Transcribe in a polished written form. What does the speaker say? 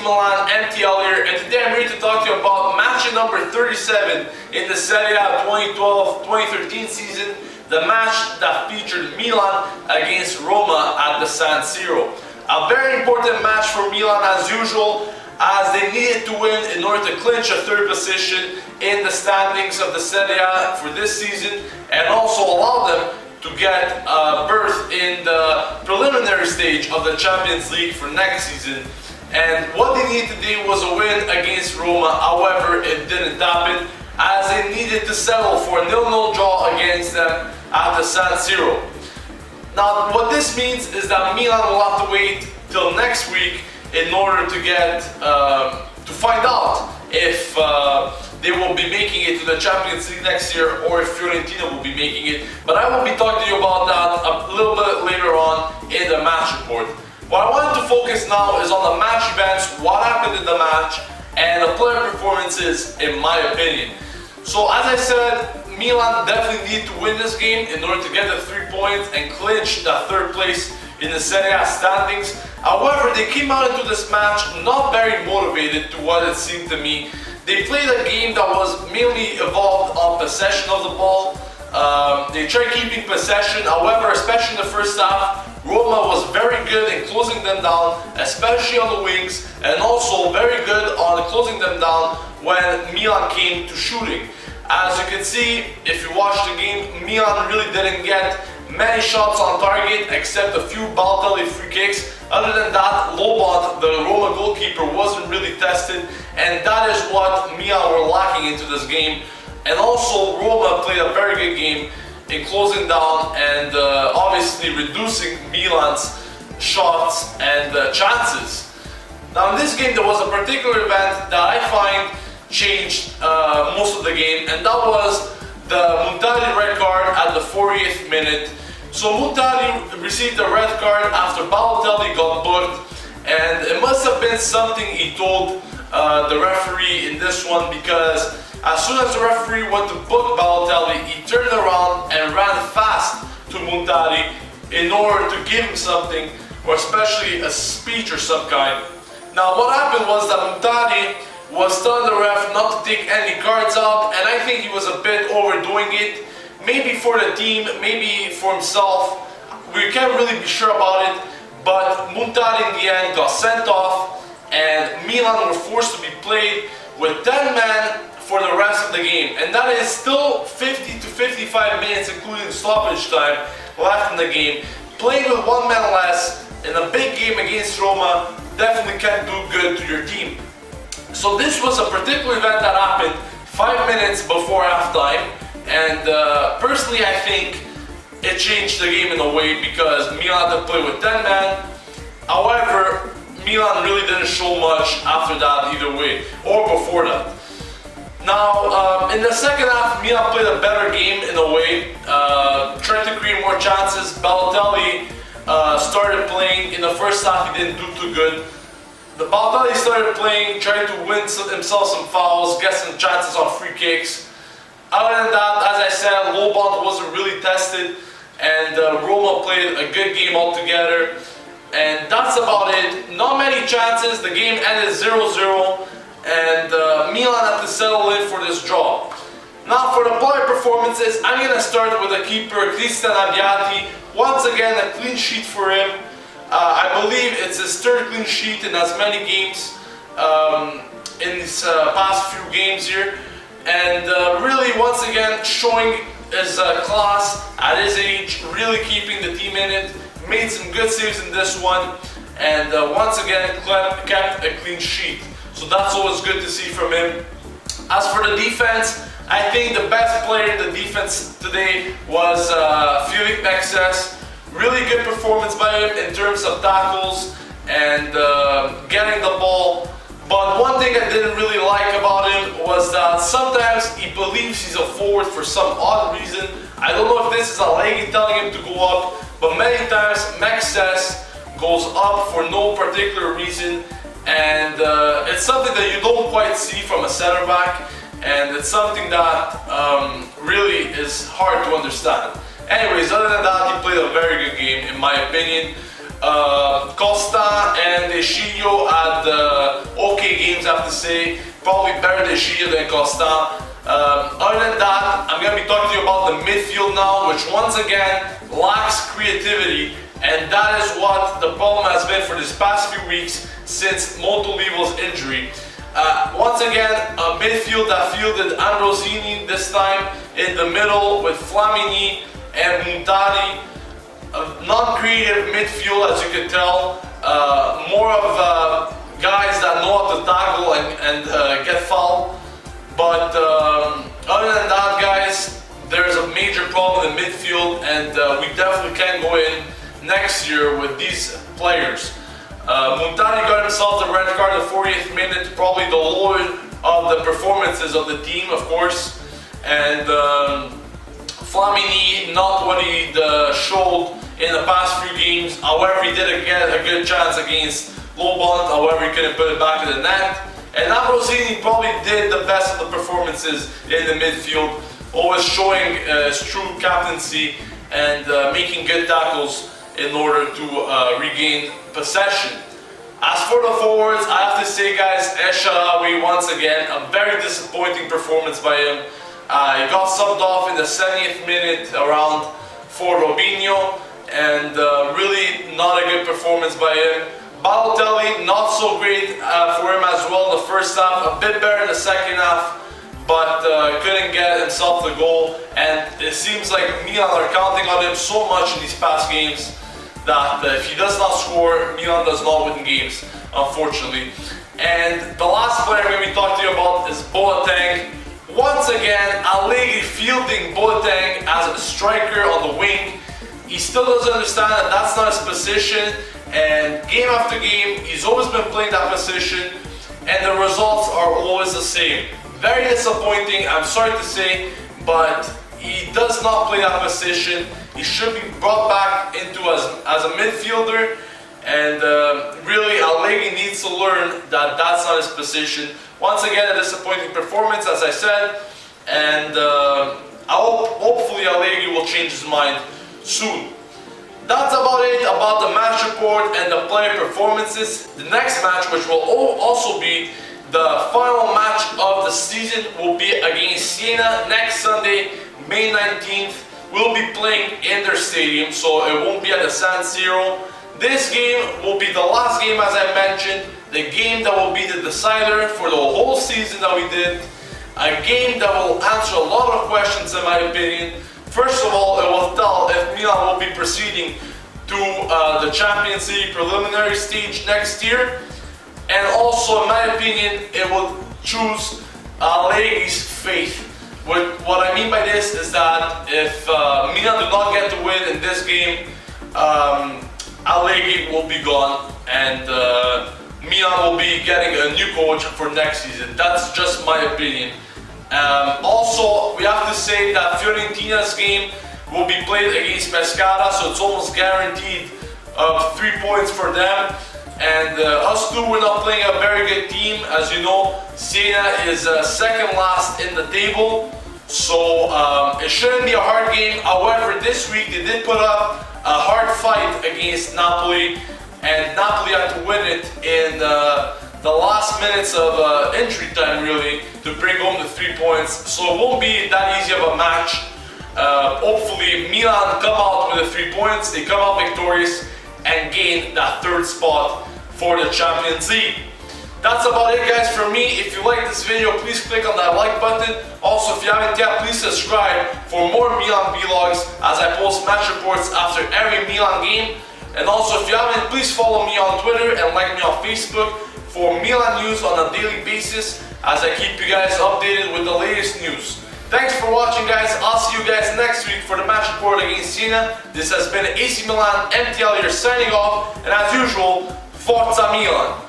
Milan, MTL here, and today I'm here to talk to you about match number 37 in the Serie A 2012-2013 season, the match that featured Milan against Roma at the San Siro. A very important match for Milan as usual, as they needed to win in order to clinch a third position in the standings of the Serie A for this season, and also allow them to get a berth in the preliminary stage of the Champions League for next season. And what they needed to do was a win against Roma. However, it didn't happen, as they needed to settle for a 0-0 draw against them at the San Siro. Now, what this means is that Milan will have to wait till next week in order to get to find out if they will be making it to the Champions League next year, or if Fiorentina will be making it. But I will be talking to you about that a little bit later on in the match report. What I wanted to focus now is on the match events, what happened in the match, and the player performances, in my opinion. So as I said, Milan definitely need to win this game in order to get the 3 points and clinch that third place in the Serie A standings. However, they came out into this match not very motivated, to what it seemed to me. They played a game that was mainly evolved on possession of the ball. They tried keeping possession, however, especially in the first half, Roma was very good in closing them down, especially on the wings, and also very good on closing them down when Milan came to shooting. As you can see, if you watch the game, Milan really didn't get many shots on target except a few Balotelli free kicks. Other than that, Lobot, the Roma goalkeeper, wasn't really tested, and that is what Milan were lacking into this game. And also, Roma played a very good game in closing down and obviously reducing Milan's shots and chances. Now, in this game, there was a particular event that I find changed most of the game, and that was the Muntari red card at the 40th minute. So Muntari received a red card after Balotelli got booked, and it must have been something he told the referee in this one, because as soon as the referee went to book Balotelli, he turned around and ran fast to Muntari in order to give him something, or especially a speech or some kind. Now, what happened was that Muntari was telling the ref not to take any cards out, and I think he was a bit overdoing it. Maybe for the team, maybe for himself. We can't really be sure about it, but Muntari in the end got sent off, and Milan were forced to be played with 10 men for the rest of the game. And that is still 50 to 55 minutes, including stoppage time, left in the game. Playing with 1 man less in a big game against Roma definitely can't do good to your team. So this was a particular event that happened 5 minutes before halftime, and personally I think it changed the game in a way, because Milan had to play with 10 men. However, Milan really didn't show much after that either way, or before that. Now, in the second half, Milan played a better game in a way, tried to create more chances. Balotelli started playing. In the first half, he didn't do too good. The Balotelli started playing, trying to win himself some fouls, get some chances on free kicks. Other than that, as I said, Lobot wasn't really tested, and Roma played a good game altogether. And that's about it. Not many chances. The game ended 0-0, and Milan had to settle in for this draw. Now, for the player performances, I'm going to start with the keeper, Cristian Abbiati. Once again, a clean sheet for him. I believe it's his third clean sheet in as many games in these past few games here. And really, once again, showing his class at his age, really keeping the team in it. Made some good saves in this one, and once again kept a clean sheet. So that's always good to see from him. As for the defense, I think the best player in the defense today was Felix Mexes. Really good performance by him in terms of tackles and getting the ball. But one thing I didn't really like about him was that sometimes he believes he's a forward for some odd reason. I don't know if this is Allegri telling him to go up, but many times Mexes goes up for no particular reason, and it's something that you don't quite see from a center back, and it's something that really is hard to understand. Anyways, other than that, he played a very good game in my opinion. Costa and Egidio had okay games, I have to say. Probably better than Egidio than Costa. Other than that, I'm going to be talking to you about the midfield now, which once again lacks creativity, and that is what the problem has been for this past few weeks since Montolivo's injury. Once again, a midfield that fielded Ambrosini this time in the middle with Flamini and Montari. Non-creative midfield, as you can tell. More of guys that know how to tackle and get fouled. But other than that, guys, there's a major problem in midfield, and we definitely can't go in next year with these players. Montari got himself the red card in the 40th minute, probably the lowest of the performances of the team, of course. And Flamini, not what he showed in the past few games. However, he did get a good chance against Lobont, however, he couldn't put it back in the net. And Ambrosini probably did the best of the performances in the midfield, always showing his true captaincy and making good tackles in order to regain possession. As for the forwards, I have to say, guys, El-Shaarawy, once again, a very disappointing performance by him. He got subbed off in the 70th minute around for Robinho, and really not a good performance by him. Balotelli, not so great for him as well in the first half, a bit better in the second half, but couldn't get himself the goal. And it seems like Milan are counting on him so much in these past games that if he does not score, Milan does not win games, unfortunately. And the last player I'm going to be talking to you about is Boateng. Once again, Allegri fielding Boateng as a striker on the wing. He still doesn't understand that that's not his position, and game after game, he's always been playing that position, and the results are always the same. Very disappointing, I'm sorry to say, but he does not play that position. He should be brought back into as a midfielder, and really Allegri needs to learn that that's not his position. Once again, a disappointing performance, as I said, and hopefully Allegri will change his mind soon. That's about it about the match report and the player performances. The next match, which will also be the final match of the season, will be against Siena next Sunday, May 19th. We'll be playing in their stadium, so it won't be at the San Siro. This game will be the last game, as I mentioned, the game that will be the decider for the whole season that we did. A game that will answer a lot of questions, in my opinion. First of all, it will tell if Milan will be proceeding to the Champions League preliminary stage next year. And also, in my opinion, it will choose Allegri's fate. What I mean by this is that if Milan do not get to win in this game, Allegri will be gone, and Milan will be getting a new coach for next season. That's just my opinion. Also, we have to say that Fiorentina's game will be played against Pescara, so it's almost guaranteed 3 points for them. And us two, we're not playing a very good team. As you know, Siena is second last in the table, so it shouldn't be a hard game. However, this week they did put up a hard fight against Napoli, and Napoli had to win it in the last minutes of injury time, really, to bring home the 3 points. So it won't be that easy of a match. Hopefully Milan come out with the 3 points, they come out victorious and gain that third spot for the Champions League. That's about it, guys, from me. If you like this video, please click on that like button. Also, if you haven't yet, please subscribe for more Milan vlogs as I post match reports after every Milan game. And also, if you haven't, please follow me on Twitter and like me on Facebook for Milan news on a daily basis as I keep you guys updated with the latest news. Thanks for watching, guys. I'll see you guys next week for the match report against Siena. This has been AC Milan MTL here signing off, and as usual, Forza Milan!